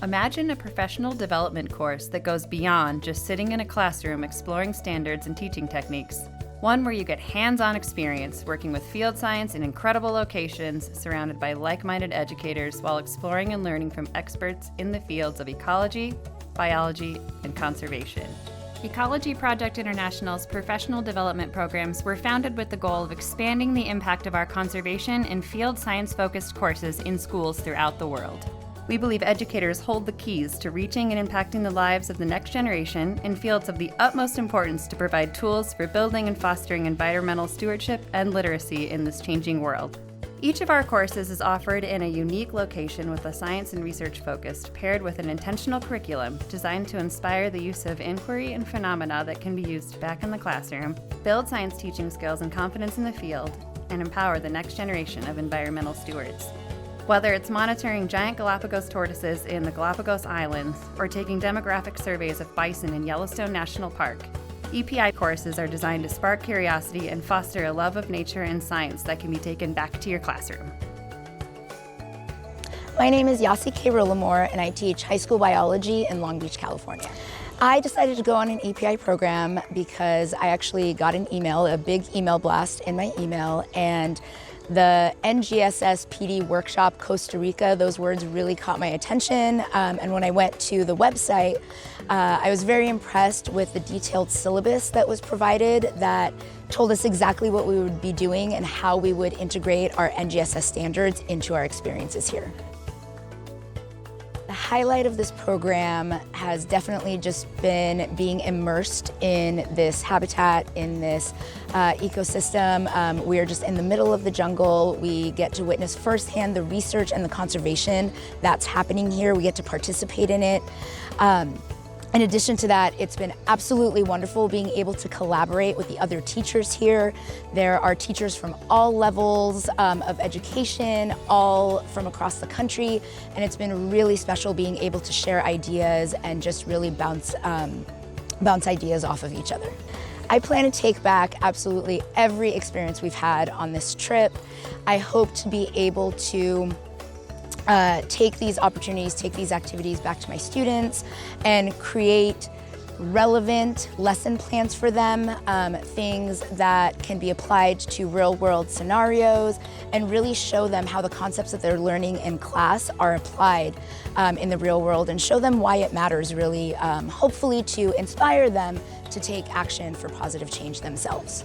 Imagine a professional development course that goes beyond just sitting in a classroom exploring standards and teaching techniques. One where you get hands-on experience working with field science in incredible locations, surrounded by like-minded educators while exploring and learning from experts in the fields of ecology, biology, and conservation. Ecology Project International's professional development programs were founded with the goal of expanding the impact of our conservation and field science-focused courses in schools throughout the world. We believe educators hold the keys to reaching and impacting the lives of the next generation in fields of the utmost importance to provide tools for building and fostering environmental stewardship and literacy in this changing world. Each of our courses is offered in a unique location with a science and research focused, paired with an intentional curriculum designed to inspire the use of inquiry and phenomena that can be used back in the classroom, build science teaching skills and confidence in the field, and empower the next generation of environmental stewards. Whether it's monitoring giant Galapagos tortoises in the Galapagos Islands or taking demographic surveys of bison in Yellowstone National Park, EPI courses are designed to spark curiosity and foster a love of nature and science that can be taken back to your classroom. My name is Yasi K. Rollamore, and I teach high school biology in Long Beach, California. I decided to go on an EPI program because I actually got an email, a big email blast in my email, and the NGSS PD workshop Costa Rica, those words really caught my attention. And when I went to the website, I was very impressed with the detailed syllabus that was provided that told us exactly what we would be doing and how we would integrate our NGSS standards into our experiences here. The highlight of this program has definitely just been being immersed in this habitat, in this ecosystem. We are just in the middle of the jungle. We get to witness firsthand the research and the conservation that's happening here. We get to participate in it. In addition to that, it's been absolutely wonderful being able to collaborate with the other teachers here. There are teachers from all levels of education, all from across the country, and it's been really special being able to share ideas and just really bounce ideas off of each other. I plan to take back absolutely every experience we've had on this trip. I hope to be able to take these opportunities, take these activities back to my students and create relevant lesson plans for them, things that can be applied to real-world scenarios, and really show them how the concepts that they're learning in class are applied in the real world, and show them why it matters, really, hopefully to inspire them to take action for positive change themselves.